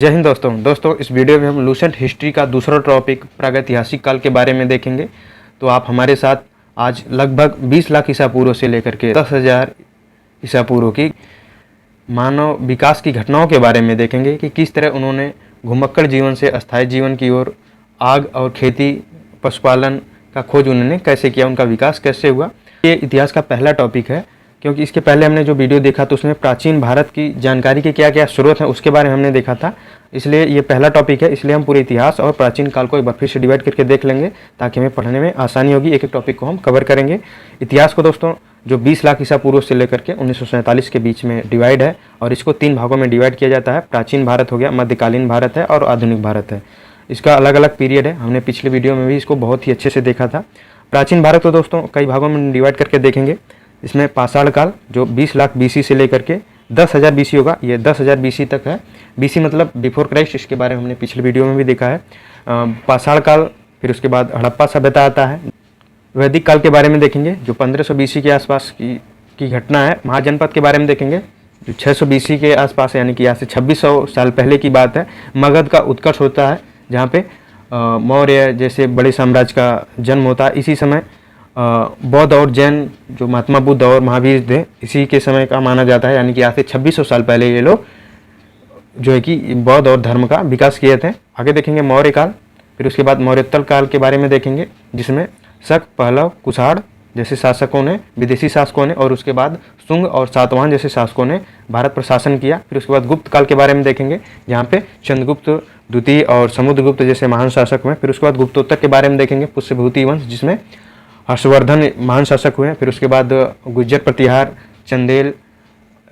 जय हिंद दोस्तों इस वीडियो में हम लूसेंट हिस्ट्री का दूसरा टॉपिक प्रागैतिहासिक काल के बारे में देखेंगे। तो आप हमारे साथ आज लगभग 20 लाख ईसा पूर्व से लेकर के 10,000 ईसा पूर्व की मानव विकास की घटनाओं के बारे में देखेंगे कि किस तरह उन्होंने घुमक्कड़ जीवन से अस्थायी जीवन की ओर आग और खेती पशुपालन का खोज उन्होंने कैसे किया, उनका विकास कैसे हुआ। ये इतिहास का पहला टॉपिक है, क्योंकि इसके पहले हमने जो वीडियो देखा तो उसमें प्राचीन भारत की जानकारी के क्या क्या स्रोत हैं उसके बारे में हमने देखा था। इसलिए ये पहला टॉपिक है, इसलिए हम पूरे इतिहास और प्राचीन काल को एक बार फिर से डिवाइड करके देख लेंगे ताकि हमें पढ़ने में आसानी होगी। एक एक टॉपिक को हम कवर करेंगे। इतिहास को दोस्तों जो 20 लाख ईसा पूर्व से लेकर के 1947 के बीच में डिवाइड है और इसको 3 भागों में डिवाइड किया जाता है। प्राचीन भारत हो गया, मध्यकालीन भारत है और आधुनिक भारत है। इसका अलग अलग पीरियड है, हमने पिछले वीडियो में भी इसको बहुत ही अच्छे से देखा था। प्राचीन भारत को दोस्तों कई भागों में डिवाइड करके देखेंगे। इसमें पाषाण काल जो 20 लाख BC से लेकर के 10,000 BC होगा, ये 10,000 BC तक है। BC मतलब बिफोर क्राइस्ट, इसके बारे में हमने पिछले वीडियो में भी देखा है। पाषाण काल, फिर उसके बाद हड़प्पा सभ्यता आता है। वैदिक काल के बारे में देखेंगे जो 1500 BC के आसपास की घटना है। महाजनपद के बारे में देखेंगे जो 600 BC के आसपास, यानी कि यहाँ से 2600 साल पहले की बात है। मगध का उत्कर्ष होता है जहाँ पे मौर्य जैसे बड़े साम्राज्य का जन्म होता है। इसी समय बौद्ध और जैन जो महात्मा बुद्ध और महावीर थे, इसी के समय का माना जाता है, यानी कि आज से 2600 साल पहले ये लोग जो है कि बौद्ध और धर्म का विकास किए थे। आगे देखेंगे मौर्य काल, फिर उसके बाद मौर्योत्तर काल के बारे में देखेंगे जिसमें शक, पहलव, कुषाण जैसे शासकों ने, विदेशी शासकों ने, और उसके बाद शुंग और सातवाहन जैसे शासकों ने भारत पर शासन किया। फिर उसके बाद गुप्त काल के बारे में देखेंगे जहाँ पे चंद्रगुप्त द्वितीय और समुद्रगुप्त जैसे महान शासक हुए। फिर उसके बाद गुप्तोत्तर के बारे में देखेंगे पुष्यभूति वंश जिसमें हर्षवर्धन महान शासक हुए। फिर उसके बाद गुज्जर प्रतिहार, चंदेल,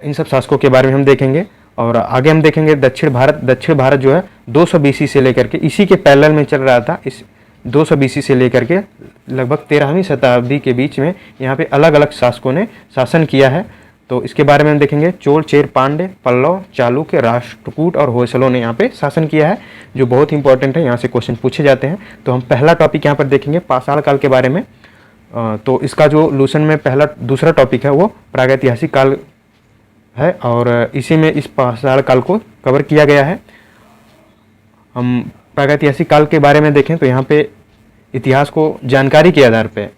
इन सब शासकों के बारे में हम देखेंगे। और आगे हम देखेंगे दक्षिण भारत जो है 200 BC से लेकर के, इसी के पैरेलल में चल रहा था। इस 200 BC से लेकर के लगभग 13वीं शताब्दी के बीच में यहाँ पे अलग अलग शासकों ने शासन किया है। तो इसके बारे में हम देखेंगे चोल, चेर, पांड्य, पल्लव, चालुक्य, राष्ट्रकूट और होयसलों ने यहाँ पे शासन किया है, जो बहुत इंपॉर्टेंट है, यहाँ से क्वेश्चन पूछे जाते हैं। तो हम पहला टॉपिक यहाँ पर देखेंगे पाषाण काल के बारे में। तो इसका जो लूसन में दूसरा टॉपिक है वो प्रागैतिहासिक काल है और इसी में इस पाषाण काल को कवर किया गया है। हम प्रागैतिहासिक काल के बारे में देखें तो यहाँ पे इतिहास को जानकारी के आधार पे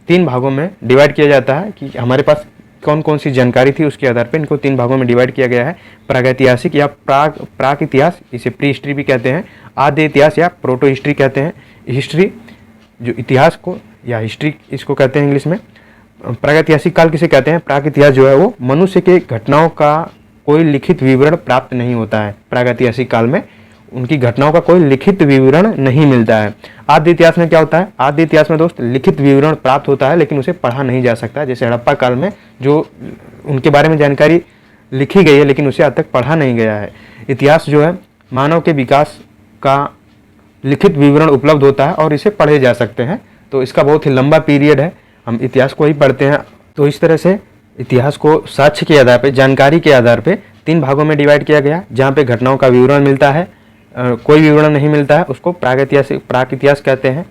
3 भागों में डिवाइड किया जाता है कि हमारे पास कौन कौन सी जानकारी थी, उसके आधार पे इनको 3 भागों में डिवाइड किया गया है। प्रागैतिहासिक या प्राक इतिहास, इसे प्री हिस्ट्री भी कहते हैं, आद्य इतिहास या प्रोटो हिस्ट्री कहते हैं। हिस्ट्री जो इतिहास को या हिस्ट्री इसको कहते हैं इंग्लिश में। प्रागैतिहासिक काल किसे कहते हैं? प्राक इतिहास जो है वो मनुष्य के घटनाओं का कोई लिखित विवरण प्राप्त नहीं होता है। प्रागैतिहासिक काल में उनकी घटनाओं का कोई लिखित विवरण नहीं मिलता है। आद्य इतिहास में क्या होता है? आद्य इतिहास में दोस्त लिखित विवरण प्राप्त होता है लेकिन उसे पढ़ा नहीं जा सकता। जैसे हड़प्पा काल में जो उनके बारे में जानकारी लिखी गई है लेकिन उसे आज तक पढ़ा नहीं गया है। इतिहास जो है मानव के विकास का लिखित विवरण उपलब्ध होता है और इसे पढ़े जा सकते हैं। तो इसका बहुत ही लंबा पीरियड है, हम इतिहास को ही पढ़ते हैं। तो इस तरह से इतिहास को साक्ष्य के आधार पर, जानकारी के आधार पर 3 भागों में डिवाइड किया गया। जहाँ पे घटनाओं का विवरण मिलता है, कोई विवरण नहीं मिलता है, उसको प्राक इतिहास कहते हैं,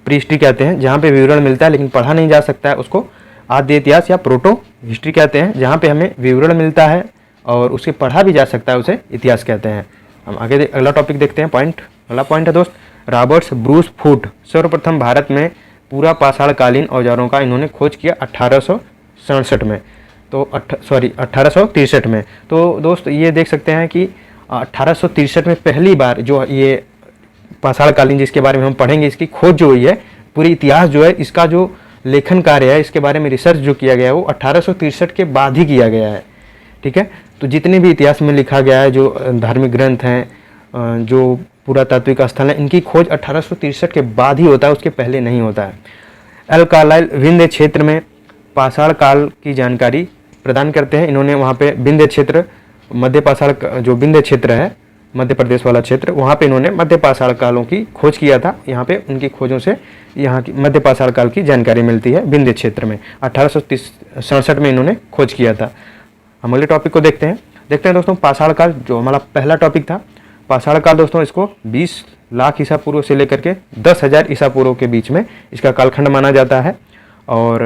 प्री हिस्ट्री कहते हैं। जहाँ पे विवरण मिलता है लेकिन पढ़ा नहीं जा सकता है उसको आद्य इतिहास या प्रोटो हिस्ट्री कहते हैं। जहाँ पे हमें विवरण मिलता है और उसे पढ़ा भी जा सकता है उसे इतिहास कहते हैं। हम आगे अगला टॉपिक देखते हैं। अगला पॉइंट है दोस्त रॉबर्ट ब्रूस फूट। सर्वप्रथम भारत में पूरा पाषाणकालीन औजारों का इन्होंने खोज किया 1867 में, तो 1863 में। तो दोस्त ये देख सकते हैं कि 1863 में पहली बार जो ये पाषाणकालीन जिसके बारे में हम पढ़ेंगे, इसकी खोज जो हुई है, पूरी इतिहास जो है, इसका जो लेखन कार्य है, इसके बारे में रिसर्च जो किया गया है वो 1863 के बाद ही किया गया है। ठीक है, तो जितने भी इतिहास में लिखा गया है, जो धार्मिक ग्रंथ हैं, जो पुरातात्विक स्थल हैं, इनकी खोज 1863 के बाद ही होता है, उसके पहले नहीं होता है। एल कार्लाइल विंध्य क्षेत्र में पाषाण काल की जानकारी प्रदान करते हैं। इन्होंने वहाँ पे विंध्य क्षेत्र, मध्य पाषाण जो विंध्य क्षेत्र है, मध्य प्रदेश वाला क्षेत्र, वहाँ पे इन्होंने मध्य पाषाण कालों की खोज किया था। यहाँ पे उनकी खोजों से यहाँ की मध्य पाषाण काल की जानकारी मिलती है विंध्य क्षेत्र में। 1867 में इन्होंने खोज किया था। हम अगले टॉपिक को देखते हैं दोस्तों पाषाण काल, जो हमारा पहला टॉपिक था। पाषाण काल दोस्तों इसको 20 लाख ईसा पूर्व से लेकर के 10,000 ईसा पूर्व के बीच में इसका कालखंड माना जाता है। और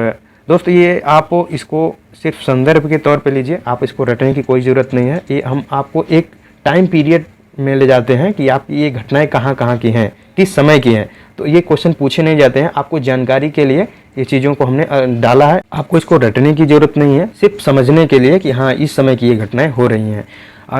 दोस्तों ये आप इसको सिर्फ संदर्भ के तौर पे लीजिए, आप इसको रटने की कोई ज़रूरत नहीं है। ये हम आपको एक टाइम पीरियड में ले जाते हैं कि आप ये घटनाएं कहाँ कहाँ की हैं, किस समय की हैं। तो ये क्वेश्चन पूछे नहीं जाते हैं, आपको जानकारी के लिए ये चीज़ों को हमने डाला है। आपको इसको रटने की ज़रूरत नहीं है, सिर्फ समझने के लिए कि हाँ इस समय की ये घटनाएं हो रही हैं।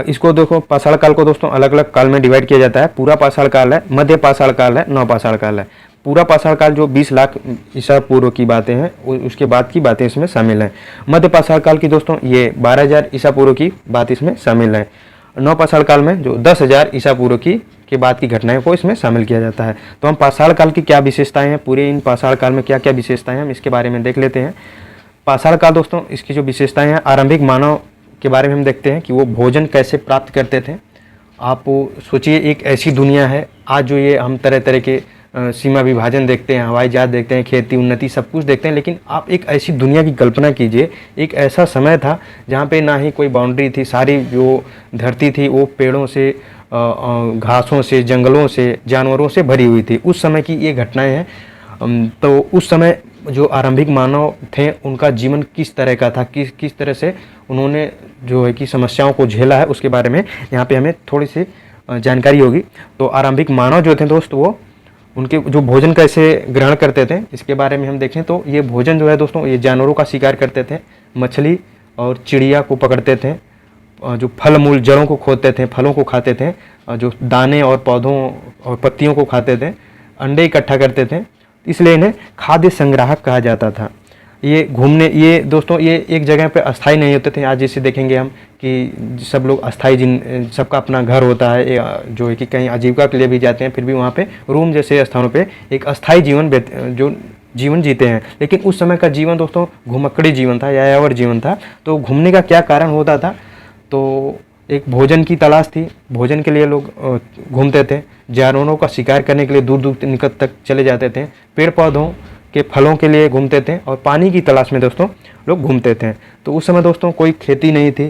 इसको देखो, पाषाण काल को दोस्तों अलग अलग काल में डिवाइड किया जाता है। पूरा पाषाण काल है, मध्य पाषाण काल है, नवपाषाण काल है। पूरा पाषाण काल जो 20 लाख ईसा पूर्व की बातें हैं, उसके बाद की बातें इसमें शामिल हैं। मध्य पाषाण काल की दोस्तों ये 12,000 ईसा पूर्व की बात इसमें शामिल है। नवपाषाण काल में जो 10,000 ईसा पूर्व के बाद की घटनाएं को इसमें शामिल किया जाता है। तो हम पाषाण काल की क्या विशेषताएं हैं, पूरे इन पाषाण काल में क्या क्या विशेषताएं हैं, हम इसके बारे में देख लेते हैं। पाषाण काल दोस्तों, इसकी जो विशेषताएं हैं, आरंभिक मानव के बारे में हम देखते हैं कि वो भोजन कैसे प्राप्त करते थे। आप सोचिए, एक ऐसी दुनिया है आज जो ये हम तरह तरह के सीमा विभाजन देखते हैं, हवाई जहाज देखते हैं, खेती उन्नति सब कुछ देखते हैं, लेकिन आप एक ऐसी दुनिया की कल्पना कीजिए। एक ऐसा समय था जहाँ पे ना ही कोई बाउंड्री थी, सारी जो धरती थी वो पेड़ों से, घासों से, जंगलों से, जानवरों से भरी हुई थी। उस समय की ये घटनाएं हैं। तो उस समय जो आरंभिक मानव थे उनका जीवन किस तरह का था, किस तरह से उन्होंने जो है कि समस्याओं को झेला है, उसके बारे में यहाँ पे हमें थोड़ी सी जानकारी होगी। तो आरंभिक मानव जो थे दोस्त, वो उनके जो भोजन कैसे ग्रहण करते थे इसके बारे में हम देखें तो ये भोजन जो है दोस्तों, ये जानवरों का शिकार करते थे, मछली और चिड़िया को पकड़ते थे, जो फल मूल जड़ों को खोदते थे, फलों को खाते थे, जो दाने और पौधों और पत्तियों को खाते थे, अंडे इकट्ठा करते थे, इसलिए इन्हें खाद्य संग्राहक कहा जाता था। ये घूमने, ये दोस्तों ये एक जगह पे अस्थाई नहीं होते थे। आज जैसे देखेंगे हम कि सब लोग अस्थाई, सबका अपना घर होता है, जो है कि कहीं आजीविका के लिए भी जाते हैं, फिर भी वहाँ पे रूम जैसे स्थानों पे एक अस्थाई जीवन जीते हैं। लेकिन उस समय का जीवन दोस्तों घुमक्कड़ी जीवन था, यायावर जीवन था। तो घूमने का क्या कारण होता था, तो एक भोजन की तलाश थी, भोजन के लिए लोग घूमते थे, जानवरों का शिकार करने के लिए दूर दूर निकट तक चले जाते थे, पेड़ पौधों के फलों के लिए घूमते थे, और पानी की तलाश में दोस्तों लोग घूमते थे। तो उस समय दोस्तों कोई खेती नहीं थी,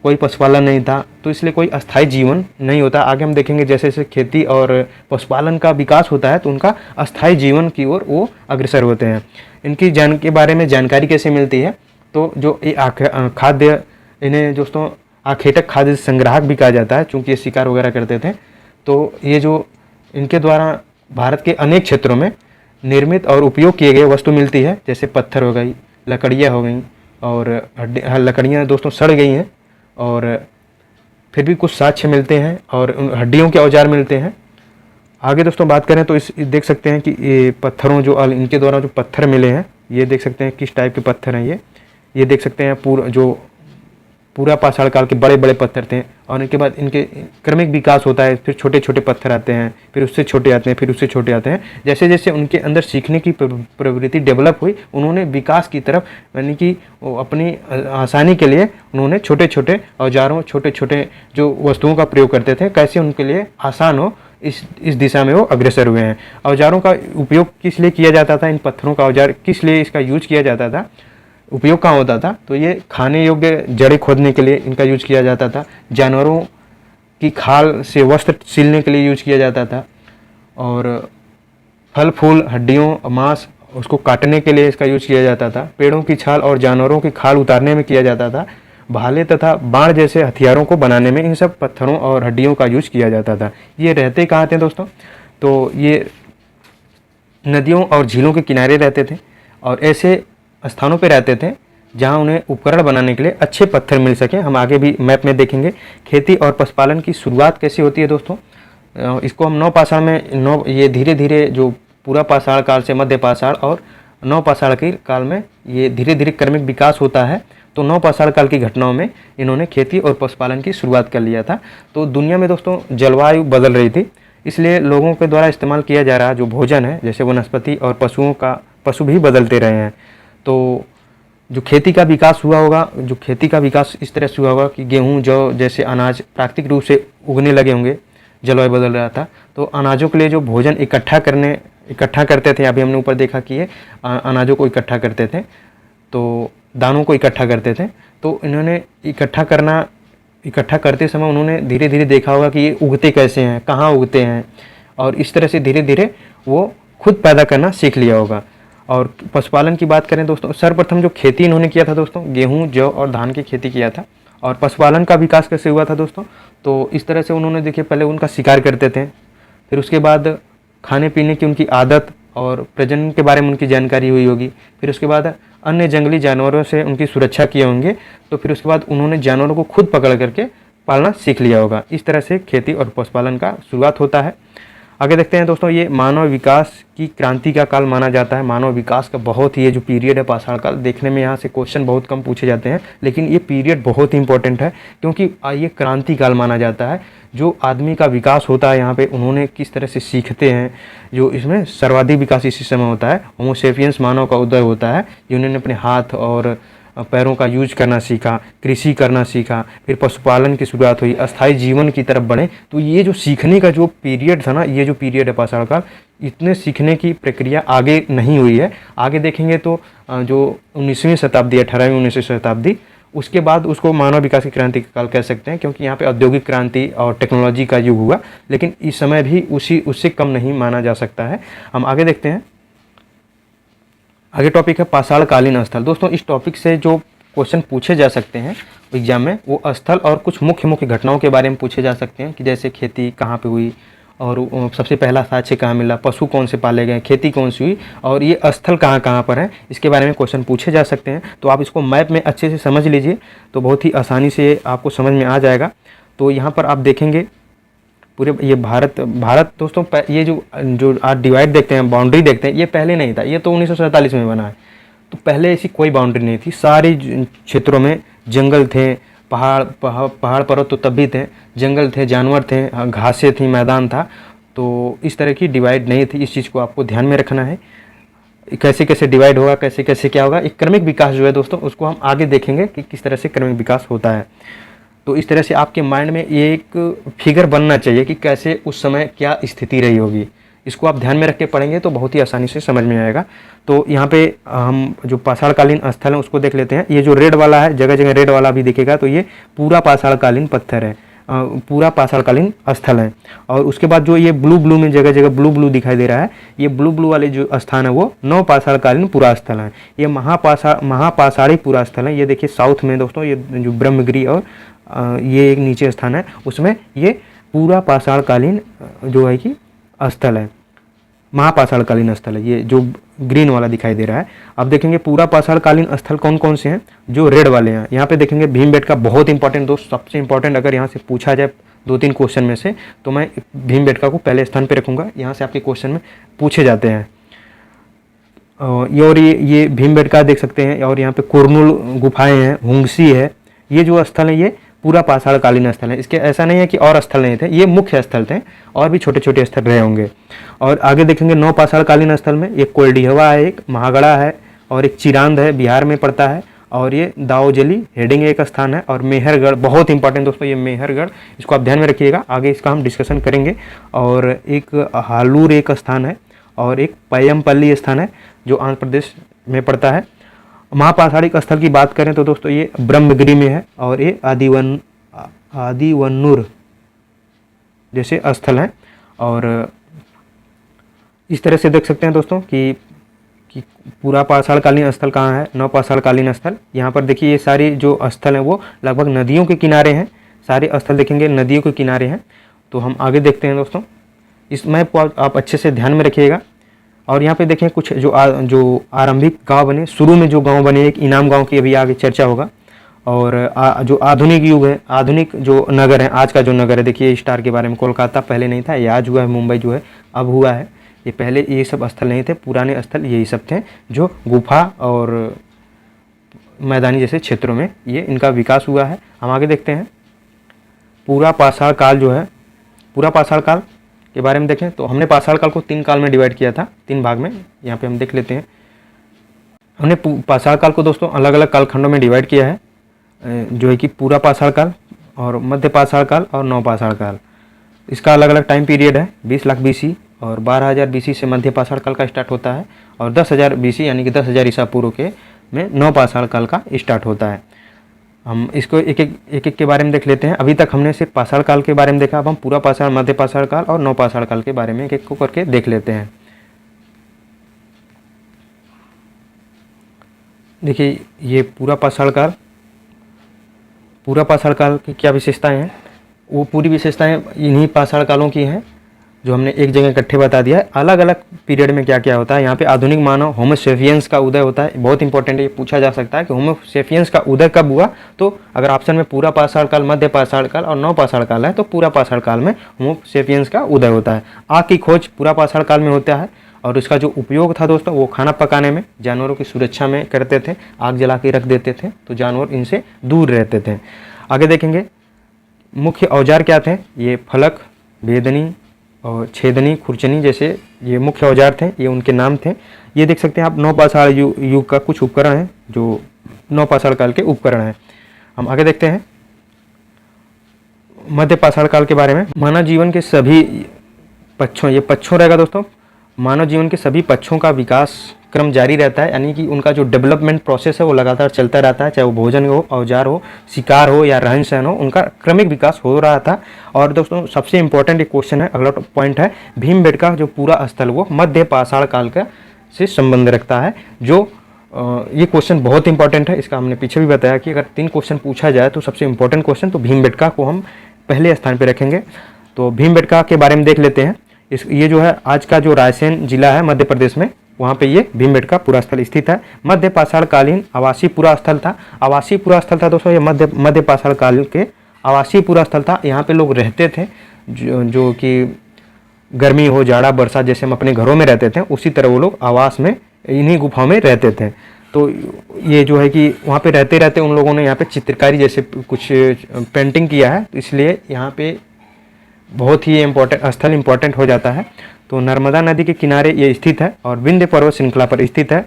कोई पशुपालन नहीं था, तो इसलिए कोई अस्थायी जीवन नहीं होता। आगे हम देखेंगे जैसे जैसे खेती और पशुपालन का विकास होता है तो उनका अस्थायी जीवन की ओर वो अग्रसर होते हैं। इनकी के बारे में जानकारी कैसे मिलती है, तो जो ये खाद्य, इन्हें दोस्तों आखेटक खाद्य संग्राहक भी कहा जाता है, चूँकि ये शिकार वगैरह करते थे। तो ये जो इनके द्वारा भारत के अनेक क्षेत्रों में निर्मित और उपयोग किए गए वस्तु मिलती है, जैसे पत्थर हो गई, लकड़ियाँ हो गई, और लकड़ियाँ दोस्तों सड़ गई हैं, और फिर भी कुछ साक्ष्य मिलते हैं, और हड्डियों के औजार मिलते हैं। आगे दोस्तों बात करें तो इस देख सकते हैं कि ये पत्थरों जो इनके द्वारा जो पत्थर मिले हैं, ये देख सकते हैं किस टाइप के पत्थर हैं। ये देख सकते हैं पूरा पाषाण काल के बड़े बड़े पत्थर थे, और इनके बाद इनके क्रमिक विकास होता है, फिर छोटे छोटे पत्थर आते हैं, फिर उससे छोटे आते हैं, फिर उससे छोटे आते हैं। जैसे जैसे उनके अंदर सीखने की प्रवृत्ति डेवलप हुई, उन्होंने विकास की तरफ, यानी कि अपनी आसानी के लिए उन्होंने छोटे छोटे औजारों, छोटे छोटे जो वस्तुओं का प्रयोग करते थे, कैसे उनके लिए आसान हो, इस दिशा में वो अग्रसर हुए हैं। औजारों का उपयोग किस लिए किया जाता था, इन पत्थरों का औजार किस लिए इसका यूज किया जाता था, उपयोग कहाँ होता था, तो ये खाने योग्य जड़ें खोदने के लिए इनका यूज किया जाता था, जानवरों की खाल से वस्त्र सिलने के लिए यूज किया जाता था, और फल फूल, हड्डियों, मांस उसको काटने के लिए इसका यूज किया जाता था, पेड़ों की छाल और जानवरों की खाल उतारने में किया जाता था, भाले तथा बाण जैसे हथियारों को बनाने में इन सब पत्थरों और हड्डियों का यूज किया जाता था। ये रहते कहाँ थे दोस्तों, तो ये नदियों और झीलों के किनारे रहते थे, और ऐसे स्थानों पे रहते थे जहां उन्हें उपकरण बनाने के लिए अच्छे पत्थर मिल सके। हम आगे भी मैप में देखेंगे। खेती और पशुपालन की शुरुआत कैसे होती है दोस्तों, इसको हम नवपाषाण में ये धीरे धीरे जो पूरा पाषाण काल से मध्य पाषाण और नवपाषाण के काल में ये धीरे धीरे क्रमिक विकास होता है। तो नवपाषाण काल की घटनाओं में इन्होंने खेती और पशुपालन की शुरुआत कर लिया था। तो दुनिया में दोस्तों जलवायु बदल रही थी, इसलिए लोगों के द्वारा इस्तेमाल किया जा रहा जो भोजन है, जैसे वनस्पति और पशु भी बदलते रहे हैं। तो जो खेती का विकास हुआ होगा, जो खेती का विकास इस तरह से हुआ होगा कि गेहूं, जौ जैसे अनाज प्राकृतिक रूप से उगने लगे होंगे, जलवायु बदल रहा था। तो अनाजों के लिए जो भोजन इकट्ठा करते थे, अभी हमने ऊपर देखा कि ये अनाजों को इकट्ठा करते थे, तो दानों को इकट्ठा करते थे। तो इन्होंने इकट्ठा करते समय उन्होंने धीरे धीरे देखा होगा कि ये उगते कैसे हैं, कहाँ उगते हैं, और इस तरह से धीरे धीरे वो खुद पैदा करना सीख लिया होगा। और पशुपालन की बात करें दोस्तों, सर्वप्रथम जो खेती इन्होंने किया था दोस्तों, गेहूं, जौ और धान की खेती किया था। और पशुपालन का विकास कैसे हुआ था दोस्तों, तो इस तरह से उन्होंने देखिए पहले उनका शिकार करते थे, फिर उसके बाद खाने पीने की उनकी आदत और प्रजनन के बारे में उनकी जानकारी हुई होगी, फिर उसके बाद अन्य जंगली जानवरों से उनकी सुरक्षा किए होंगे, तो फिर उसके बाद उन्होंने जानवरों को खुद पकड़ करके पालना सीख लिया होगा। इस तरह से खेती और पशुपालन का शुरुआत होता है। आगे देखते हैं दोस्तों, ये मानव विकास की क्रांति का काल माना जाता है। मानव विकास का बहुत ही ये जो पीरियड है पाषाण काल, देखने में यहाँ से क्वेश्चन बहुत कम पूछे जाते हैं, लेकिन ये पीरियड बहुत ही इंपॉर्टेंट है क्योंकि ये क्रांति काल माना जाता है। जो आदमी का विकास होता है यहाँ पे, उन्होंने किस तरह से सीखते हैं, जो इसमें सर्वाधिक विकास इसी समय होता है। होमो सेपियंस मानव का उदय होता है, जिन्होंने अपने हाथ और पैरों का यूज करना सीखा, कृषि करना सीखा, फिर पशुपालन की शुरुआत हुई, अस्थायी जीवन की तरफ बढ़े। तो ये जो सीखने का जो पीरियड था ना, ये जो पीरियड है पाषाण काल, इतने सीखने की प्रक्रिया आगे नहीं हुई है। आगे देखेंगे तो जो 19वीं शताब्दी, 18वीं 19वीं शताब्दी, उसके बाद उसको मानव विकास की क्रांति काल कह सकते हैं, क्योंकि यहाँ पे औद्योगिक क्रांति और टेक्नोलॉजी का युग हुआ, लेकिन इस समय भी उससे कम नहीं माना जा सकता है। हम आगे देखते हैं। आगे टॉपिक है पाषाणकालीन स्थल। दोस्तों, इस टॉपिक से जो क्वेश्चन पूछे जा सकते हैं एग्जाम में, वो स्थल और कुछ मुख्य मुख्य घटनाओं के बारे में पूछे जा सकते हैं, कि जैसे खेती कहाँ पे हुई, और सबसे पहला साक्ष्य कहाँ मिला, पशु कौन से पाले गए, खेती कौन सी हुई, और ये स्थल कहाँ कहाँ पर है, इसके बारे में क्वेश्चन पूछे जा सकते हैं। तो आप इसको मैप में अच्छे से समझ लीजिए, तो बहुत ही आसानी से आपको समझ में आ जाएगा। तो यहाँ पर आप देखेंगे पूरे ये भारत दोस्तों, ये जो आज डिवाइड देखते हैं, बाउंड्री देखते हैं, ये पहले नहीं था, ये तो 1947 में बना है। तो पहले ऐसी कोई बाउंड्री नहीं थी, सारे क्षेत्रों में जंगल थे, पहाड़ पर्वत तो तब भी थे, जंगल थे, जानवर थे, घासें थी, मैदान था। तो इस तरह की डिवाइड नहीं थी। इस चीज़ को आपको ध्यान में रखना है, कैसे कैसे डिवाइड होगा, कैसे कैसे क्या होगा। एक क्रमिक विकास जो है दोस्तों, उसको हम आगे देखेंगे कि किस तरह से क्रमिक विकास होता है। तो इस तरह से आपके माइंड में ये एक फिगर बनना चाहिए कि कैसे उस समय क्या स्थिति रही होगी। इसको आप ध्यान में रख के पढ़ेंगे तो बहुत ही आसानी से समझ में आएगा। तो यहाँ पे हम जो पाषाणकालीन स्थल है उसको देख लेते हैं। ये जो रेड वाला है, जगह जगह रेड वाला भी दिखेगा, तो ये पूरा पाषाणकालीन पत्थर है, पूरा पाषाणकालीन स्थल है। और उसके बाद जो ये ब्लू में जगह जगह ब्लू दिखाई दे रहा है, ये ब्लू वाले जो स्थान है वो नवपाषाणकालीन पुरा स्थल है। ये महापाषाणी पुरा स्थल है। ये देखिए साउथ में दोस्तों, ये जो ब्रह्मगिरी और ये एक नीचे स्थान है, उसमें ये पूरा पाषाणकालीन जो है कि स्थल है, महापाषाणकालीन स्थल है। ये जो ग्रीन वाला दिखाई दे रहा है, अब देखेंगे पूरा पाषाणकालीन स्थल कौन कौन से हैं, जो रेड वाले हैं। यहाँ पे देखेंगे भीमबेटका, बहुत इंपॉर्टेंट दोस्त, सबसे इंपॉर्टेंट। अगर यहाँ से पूछा जाए 2-3 क्वेश्चन में से, तो मैं भीमबेटका को पहले स्थान पे रखूँगा। यहाँ से आपके क्वेश्चन में पूछे जाते हैं। ये भीमबेटका देख सकते हैं, और यहाँ पे कुरनूल गुफाएँ हैं, हुंगसी है। ये जो स्थल है ये पूरा पाषाणकालीन स्थल है। इसके ऐसा नहीं है कि और स्थल नहीं थे, ये मुख्य स्थल थे, और भी छोटे छोटे स्थल रहे होंगे। और आगे देखेंगे नवपाषाणकालीन स्थल में एक कोल्डिहवा है, एक महागढ़ा है, और एक चिरांद है, बिहार में पड़ता है, और ये दाओजली हेडिंग एक स्थान है, और मेहरगढ़ बहुत इंपॉर्टेंट दोस्तों, ये मेहरगढ़, इसको आप ध्यान में रखिएगा, आगे इसका हम डिस्कशन करेंगे। और एक हालूर एक स्थान है, और एक पय्यमपल्ली स्थान है जो आंध्र प्रदेश में पड़ता है। महापाषाणिक स्थल की बात करें तो दोस्तों ये ब्रह्मगिरी में है, और ये आदिवन्नूर जैसे स्थल हैं। और इस तरह से देख सकते हैं दोस्तों कि पूरा पाषाणकालीन स्थल कहाँ है, नवपाषाणकालीन स्थल। यहाँ पर देखिए ये सारी जो स्थल हैं वो लगभग नदियों के किनारे हैं, सारे स्थल देखेंगे नदियों के किनारे हैं। तो हम आगे देखते हैं दोस्तों, इस मैप को आप अच्छे से ध्यान में रखिएगा। और यहाँ पे देखें कुछ जो आरंभिक गांव बने, शुरू में जो गांव बने, एक इनाम गांव की अभी आगे चर्चा होगा। और जो आधुनिक युग है, आधुनिक जो नगर है, आज का जो नगर है, देखिए स्टार के बारे में, कोलकाता पहले नहीं था, ये आज हुआ है, मुंबई जो है अब हुआ है। ये पहले ये सब स्थल नहीं थे, पुराने स्थल यही सब थे, जो गुफा और मैदानी जैसे क्षेत्रों में ये इनका विकास हुआ है। हम आगे देखते हैं। पूरा पाषाण काल जो है, पूरा पाषाण काल के बारे में देखें तो हमने पाषाण काल को 3 काल में डिवाइड किया था, 3 भाग में। यहाँ पे हम देख लेते हैं। हमने पाषाण काल को दोस्तों अलग अलग कालखंडों में डिवाइड किया है, जो है कि पूरा पाषाण काल और मध्य पाषाण काल और नवपाषाण काल। इसका अलग अलग टाइम पीरियड है। 20 लाख BC और 12,000 BC से मध्य पाषाण काल का स्टार्ट होता है, और 10,000 BC यानी कि 10,000 ईसा पूर्व के में नवपाषाण काल का स्टार्ट होता है। हम इसको एक एक के बारे में देख लेते हैं। अभी तक हमने सिर्फ पाषाण काल के बारे में देखा, अब हम पूरा पाषाण, मध्य पाषाण काल और नवपाषाण काल के बारे में एक एक को करके देख लेते हैं। देखिए ये पूरा पाषाण काल, पूरा पाषाण काल की क्या विशेषताएं हैं, वो पूरी विशेषताएं इन्हीं पाषाण कालों की हैं जो हमने एक जगह इकट्ठे बता दिया है। अलग अलग पीरियड में क्या क्या होता है। यहाँ पे आधुनिक मानव होमो सेपियंस का उदय होता है। बहुत इंपॉर्टेंट है, ये पूछा जा सकता है कि होमो सेपियंस का उदय कब हुआ। तो अगर ऑप्शन में पूरा पाषाण काल, मध्य पाषाण काल और नव पाषाण काल है तो पूरा पाषाण काल में होमो सेपियंस का उदय होता है। आग की खोज पूरा पाषाण काल में होता है और इसका जो उपयोग था दोस्तों वो खाना पकाने में, जानवरों की सुरक्षा में करते थे। आग जला के रख देते थे तो जानवर इनसे दूर रहते थे। आगे देखेंगे मुख्य औजार क्या थे। ये फलक, भेदनी और छेदनी, खुरचनी जैसे ये मुख्य औजार थे, ये उनके नाम थे। ये देख सकते हैं आप नवपाषाण युग का कुछ उपकरण है जो नवपाषाण काल के उपकरण हैं। हम आगे देखते हैं मध्य पाषाण काल के बारे में। मानव जीवन के सभी पक्षों, ये पक्षों रहेगा दोस्तों, मानव जीवन के सभी पक्षों का विकास क्रम जारी रहता है, यानी कि उनका जो डेवलपमेंट प्रोसेस है वो लगातार चलता रहता है। चाहे वो भोजन हो, औजार हो, शिकार हो या रहन सहन हो, उनका क्रमिक विकास हो रहा था। और दोस्तों सबसे इंपॉर्टेंट एक क्वेश्चन है, अगला पॉइंट है भीमबेटका जो पूरा स्थल वो मध्य पाषाण काल का से संबंध रखता है। जो ये क्वेश्चन बहुत इंपॉर्टेंट है, इसका हमने पीछे भी बताया कि अगर 3 क्वेश्चन पूछा जाए तो सबसे इंपॉर्टेंट क्वेश्चन तो भीमबेटका को हम पहले स्थान पर रखेंगे। तो भीमबेटका के बारे में देख लेते हैं। ये जो है आज का जो रायसेन जिला है मध्य प्रदेश में, वहाँ पे ये भीमबेटका पुरा स्थल स्थित है। मध्य पाषाण कालीन आवासीय पुरा स्थल था। आवासीय पुरा स्थल था दोस्तों, ये मध्य पाषाण काल के आवासीय पुरा स्थल था। यहाँ पे लोग रहते थे, जो कि गर्मी हो, जाड़ा, बरसात जैसे हम अपने घरों में रहते थे उसी तरह वो लोग आवास में इन्हीं गुफाओं में रहते थे। तो ये जो है कि वहाँ पे रहते रहते उन लोगों ने यहाँ पे चित्रकारी जैसे कुछ पेंटिंग किया है, तो इसलिए यहाँ पे बहुत ही स्थल इम्पोर्टेंट हो जाता है। तो नर्मदा नदी के किनारे ये स्थित है और विंध्य पर्वत श्रृंखला पर स्थित है।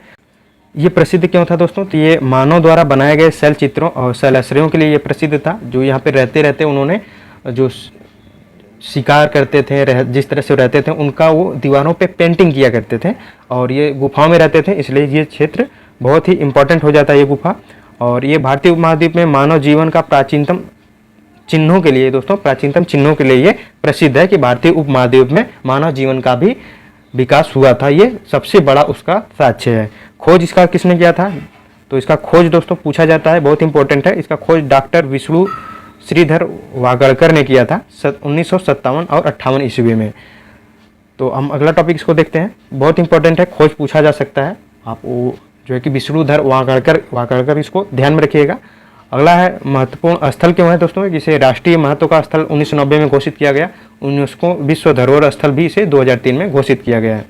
ये प्रसिद्ध क्यों था दोस्तों, तो ये मानव द्वारा बनाए गए शैल चित्रों और शैलाश्रयों के लिए ये प्रसिद्ध था। जो यहाँ पे रहते रहते उन्होंने जो शिकार करते थे, जिस तरह से रहते थे उनका वो दीवारों पे पेंटिंग किया करते थे। और ये गुफाओं में रहते थे, इसलिए ये क्षेत्र बहुत ही इम्पोर्टेंट हो जाता है ये गुफा। और ये भारतीय उपमहाद्वीप में मानव जीवन का प्राचीनतम चिन्हों के लिए दोस्तों, प्राचीनतम चिन्हों के लिए ये प्रसिद्ध है कि भारतीय उपमहाद्वीप में मानव जीवन का भी विकास हुआ था। ये सबसे बड़ा उसका साक्ष्य है। खोज इसका किसने किया था, तो इसका खोज दोस्तों पूछा जाता है, बहुत इंपॉर्टेंट है। इसका खोज डॉक्टर विष्णु श्रीधर वागड़कर ने किया था 1957 और 58 ईस्वी में। तो हम अगला टॉपिक इसको देखते हैं, बहुत इंपॉर्टेंट है, खोज पूछा जा सकता है। आप वो जो है कि विष्णुधर वागड़कर इसको ध्यान में रखिएगा। अगला है महत्वपूर्ण स्थल क्यों है दोस्तों, जिसे राष्ट्रीय महत्व का स्थल 1990 में घोषित किया गया। यूनेस्को विश्व धरोहर स्थल भी इसे 2003 में घोषित किया गया है।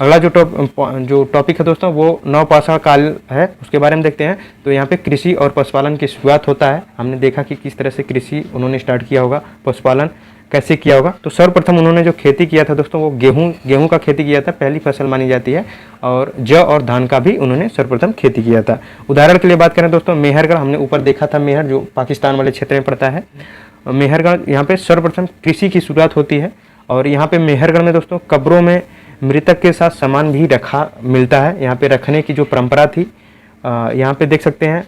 अगला जो टॉपिक है दोस्तों वो नवपाषाण काल है, उसके बारे में देखते हैं। तो यहाँ पे कृषि और पशुपालन की शुरुआत होता है। हमने देखा कि किस तरह से कृषि उन्होंने स्टार्ट किया होगा, पशुपालन कैसे किया होगा। तो सर्वप्रथम उन्होंने जो खेती किया था दोस्तों वो गेहूं का खेती किया था, पहली फसल मानी जाती है। और जौ और धान का भी उन्होंने सर्वप्रथम खेती किया था। उदाहरण के लिए बात करें दोस्तों, मेहरगढ़ हमने ऊपर देखा था, मेहर जो पाकिस्तान वाले क्षेत्र में पड़ता है, मेहरगढ़ यहाँ पे सर्वप्रथम कृषि की शुरुआत होती है। और यहाँ पे मेहरगढ़ में दोस्तों कब्रों में मृतक के साथ सामान भी रखा मिलता है। यहाँ पे रखने की जो परंपरा थी, यहाँ पे देख सकते हैं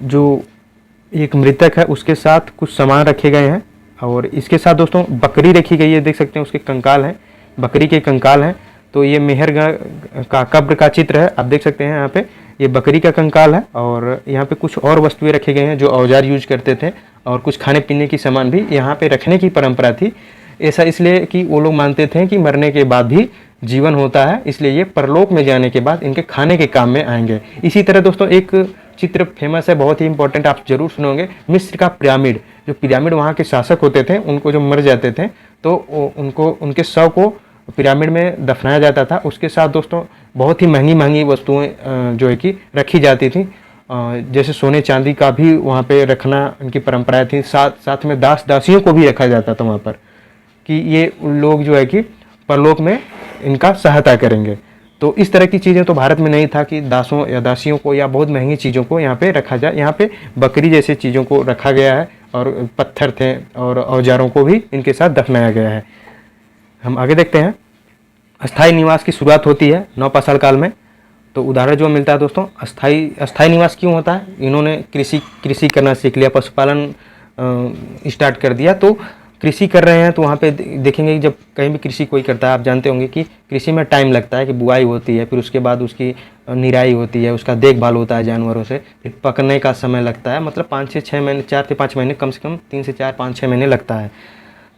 जो एक मृतक है उसके साथ कुछ सामान रखे गए हैं। और इसके साथ दोस्तों बकरी रखी गई है, देख सकते हैं उसके कंकाल हैं, बकरी के कंकाल हैं। तो ये मेहरगढ़ का कब्र का चित्र है, आप देख सकते हैं यहाँ पे ये बकरी का कंकाल है। और यहाँ पे कुछ और वस्तुएं रखे गए हैं जो औजार यूज करते थे, और कुछ खाने पीने की सामान भी यहाँ पे रखने की परंपरा थी। ऐसा इसलिए कि वो लोग मानते थे कि मरने के बाद भी जीवन होता है, इसलिए ये परलोक में जाने के बाद इनके खाने के काम में आएंगे। इसी तरह दोस्तों एक चित्र फेमस है, बहुत ही इंपॉर्टेंट, आप जरूर सुनोगे, मिस्र का पिरामिड। जो पिरामिड वहाँ के शासक होते थे, उनको जो मर जाते थे तो उनको उनके शव को पिरामिड में दफनाया जाता था। उसके साथ दोस्तों बहुत ही महंगी महंगी वस्तुएं जो है कि रखी जाती थी, जैसे सोने चांदी का भी वहाँ पे रखना उनकी परंपराएं थी। साथ में दासियों को भी रखा जाता था वहाँ पर, कि ये लोग जो है कि परलोक में इनका सहायता करेंगे। तो इस तरह की चीज़ें तो भारत में नहीं था कि दासों या दासियों को या बहुत महंगी चीज़ों को यहाँ पे रखा जाए। यहाँ पे बकरी जैसी चीज़ों को रखा गया है, और पत्थर थे और औजारों को भी इनके साथ दफनाया गया है। हम आगे देखते हैं, अस्थाई निवास की शुरुआत होती है नवपाषाण काल में। तो उदाहरण जो मिलता है दोस्तों, अस्थाई निवास क्यों होता है, इन्होंने कृषि करना सीख लिया, पशुपालन स्टार्ट कर दिया, तो कृषि कर रहे हैं तो वहाँ पे देखेंगे कि जब कहीं भी कृषि कोई करता है, आप जानते होंगे कि कृषि में टाइम लगता है कि बुआई होती है, फिर उसके बाद उसकी निराई होती है, उसका देखभाल होता है जानवरों से, फिर पकने का समय लगता है, मतलब 5 से 6 महीने, 4 से 5 महीने, कम से कम 3 से 4, 5, 6 महीने लगता है।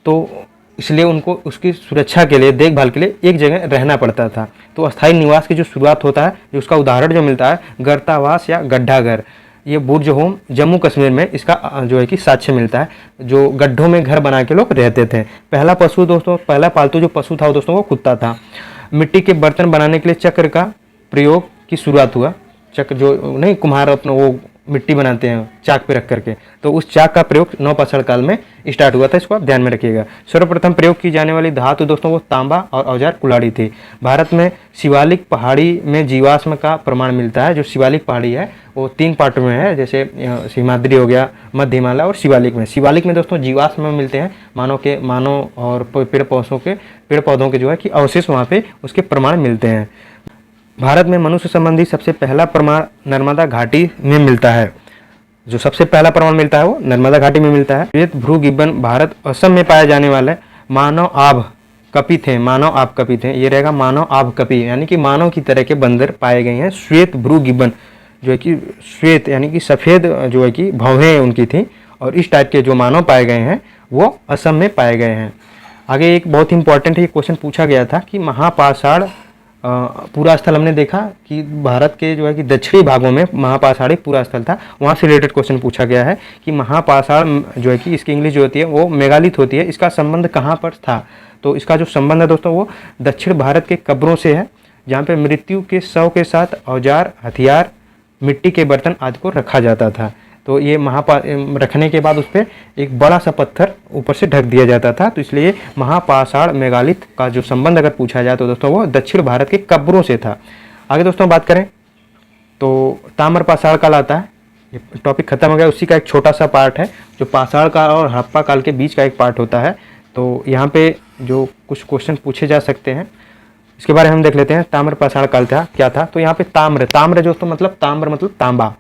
तो इसलिए उनको उसकी सुरक्षा के लिए, देखभाल के लिए एक जगह रहना पड़ता था। तो अस्थायी निवास की जो शुरुआत होता है, जो उसका उदाहरण जो मिलता है गर्तावास या गड्ढा घर, ये बुर्ज होम जम्मू कश्मीर में इसका जो है कि साक्ष्य मिलता है, जो गड्ढों में घर बना के लोग रहते थे। पहला पशु दोस्तों, पहला पालतू जो पशु था दोस्तों वो कुत्ता था। मिट्टी के बर्तन बनाने के लिए चक्र का प्रयोग की शुरुआत हुआ। चक्र जो नहीं कुम्हार अपना वो मिट्टी बनाते हैं चाक पे रख करके, तो उस चाक का प्रयोग नवपाषाण काल में स्टार्ट हुआ था, इसको आप ध्यान में रखिएगा। सर्वप्रथम प्रयोग की जाने वाली धातु दोस्तों वो तांबा और औजार कुल्हाड़ी थी। भारत में शिवालिक पहाड़ी में जीवाश्म का प्रमाण मिलता है। जो शिवालिक पहाड़ी है वो 3 पार्टों में है, जैसे हिमाद्री हो गया, मध्य हिमालय और शिवालिक में। शिवालिक में दोस्तों जीवाश्म मिलते हैं, मानव और पेड़ पौधों के जो है कि अवशेष वहाँ पे उसके प्रमाण मिलते हैं। भारत में मनुष्य संबंधी सबसे पहला प्रमाण नर्मदा घाटी में मिलता है। जो सबसे पहला प्रमाण मिलता है वो नर्मदा घाटी में मिलता है। श्वेत भ्रू गिब्बन भारत असम में पाए जाने वाले मानव आभ कपी थे। ये रहेगा मानव आभ कपी, यानी कि मानव की तरह के बंदर पाए गए हैं। श्वेत भ्रू गिब्बन जो है कि श्वेत यानी कि सफ़ेद जो है कि भौहें उनकी थी, और इस टाइप के जो मानव पाए गए हैं वो असम में पाए गए हैं। आगे एक बहुत इंपॉर्टेंट ये क्वेश्चन पूछा गया था कि महापाषाण पूरा स्थल, हमने देखा कि भारत के जो है कि दक्षिणी भागों में महापाषाणी पूरा स्थल था, वहाँ से रिलेटेड क्वेश्चन पूछा गया है कि महापाषाण जो है कि इसकी इंग्लिश जो होती है वो मेगालिथ होती है, इसका संबंध कहाँ पर था। तो इसका जो संबंध है दोस्तों वो दक्षिण भारत के कब्रों से है, जहाँ पे मृत्यु के शव के साथ औजार, हथियार, मिट्टी के बर्तन आदि को रखा जाता था। तो ये रखने के बाद उस पर एक बड़ा सा पत्थर ऊपर से ढक दिया जाता था। तो इसलिए महापाषाण मेगालिथ का जो संबंध अगर पूछा जाए तो दोस्तों वो दक्षिण भारत के कब्रों से था। आगे दोस्तों बात करें तो ताम्रपाषाण काल आता है। ये टॉपिक खत्म हो गया, उसी का एक छोटा सा पार्ट है जो पाषाण काल और हड़प्पा काल के बीच का एक पार्ट होता है। तो यहाँ पे जो कुछ क्वेश्चन पूछे जा सकते हैं इसके बारे में हम देख लेते हैं। ताम्रपाषाण काल था क्या था, तो यहाँ पे ताम्र दोस्तों मतलब तांबा,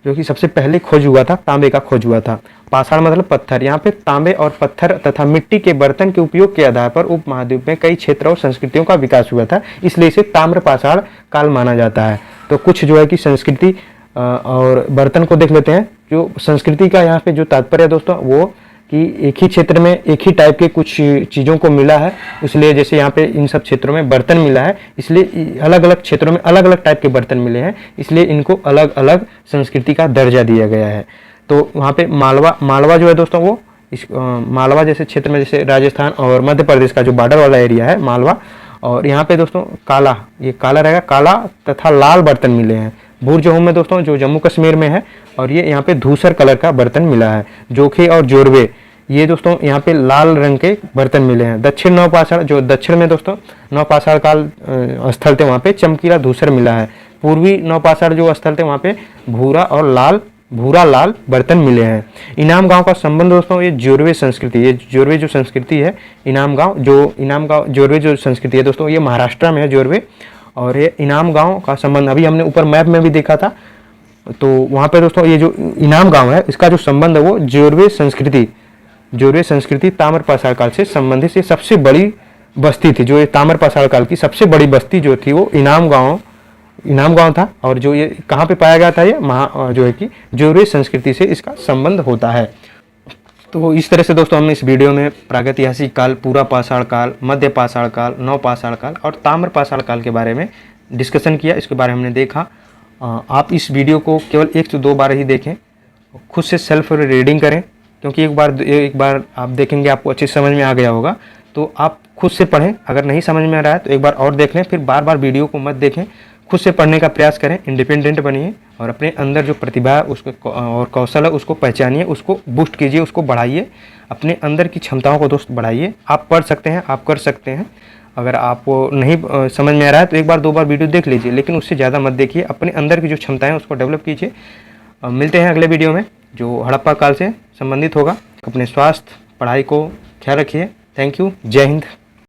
जो कि सबसे पहले खोज हुआ था, तांबे का खोज हुआ था। पाषाण मतलब पत्थर, यहाँ पे तांबे और पत्थर तथा मिट्टी के बर्तन के उपयोग के आधार पर उपमहाद्वीप में कई क्षेत्रों और संस्कृतियों का विकास हुआ था, इसलिए इसे ताम्रपाषाण काल माना जाता है। तो कुछ जो है कि संस्कृति और बर्तन को देख लेते हैं। जो संस्कृति का यहाँ पे जो तात्पर्य है दोस्तों वो कि एक ही क्षेत्र में एक ही टाइप के कुछ चीज़ों को मिला है, इसलिए जैसे यहाँ पे इन सब क्षेत्रों में बर्तन मिला है, इसलिए अलग अलग क्षेत्रों में अलग अलग टाइप के बर्तन मिले हैं, इसलिए इनको अलग अलग संस्कृति का दर्जा दिया गया है। तो वहाँ पे मालवा जो है दोस्तों वो मालवा जैसे क्षेत्र में, जैसे राजस्थान और मध्य प्रदेश का जो बॉर्डर वाला एरिया है मालवा, और यहाँ पे दोस्तों ये काला रहेगा, काला तथा लाल बर्तन मिले हैं। बुर्ज होम में दोस्तों जो जम्मू कश्मीर में है, और ये यहाँ पे धूसर कलर का बर्तन मिला है। जोखे और जोरवे ये दोस्तों यहाँ पे लाल रंग के बर्तन मिले हैं। दक्षिण नवपाषाण जो दक्षिण में दोस्तों नवपाषाण काल स्थल थे वहाँ पे चमकीला धूसर मिला है। पूर्वी नवपाषाण जो स्थल थे वहाँ पे भूरा लाल बर्तन मिले हैं। इनाम गांव का संबंध दोस्तों ये जोरवे जो संस्कृति है, इनाम गांव जोरवे जो संस्कृति है दोस्तों ये महाराष्ट्र में है जोरवे, और ये इनाम गांव का संबंध अभी हमने ऊपर मैप में भी देखा था। तो वहाँ पे दोस्तों ये जो इनाम गांव है इसका जो संबंध है वो जोरवे संस्कृति ताम्रपाषाण काल से संबंधित ये सबसे बड़ी बस्ती थी। जो ये ताम्रपाषाण काल की सबसे बड़ी बस्ती जो थी वो इनाम गांव था, और जो ये कहाँ पे पाया गया था, ये जो है कि जोरवे संस्कृति से इसका संबंध होता है। तो इस तरह से दोस्तों हमने इस वीडियो में प्रागैतिहासिक काल, पूरा पाषाण काल, मध्य पाषाण काल, नवपाषाण काल और ताम्रपाषाण काल के बारे में डिस्कशन किया, इसके बारे में हमने देखा। आप इस वीडियो को केवल 1 से 2 बार ही देखें, खुद से सेल्फ रीडिंग करें, क्योंकि एक बार आप देखेंगे आपको अच्छे समझ में आ गया होगा, तो आप खुद से पढ़ें। अगर नहीं समझ में आ रहा है तो एक बार और देख लें, फिर बार बार वीडियो को मत देखें, खुद से पढ़ने का प्रयास करें, इंडिपेंडेंट बनिए और अपने अंदर जो प्रतिभा है उसको और कौशल है उसको पहचानिए, उसको बूस्ट कीजिए, उसको बढ़ाइए, अपने अंदर की क्षमताओं को दोस्त बढ़ाइए। आप पढ़ सकते हैं, आप कर सकते हैं। अगर आपको नहीं समझ में आ रहा है तो 1 बार 2 बार वीडियो देख लीजिए, लेकिन उससे ज़्यादा मत देखिए। अपने अंदर की जो क्षमताएं हैं उसको डेवलप कीजिए। मिलते हैं अगले वीडियो में जो हड़प्पा काल से संबंधित होगा। अपने स्वास्थ्य, पढ़ाई को ख्याल रखिए। Thank you. जय हिंद।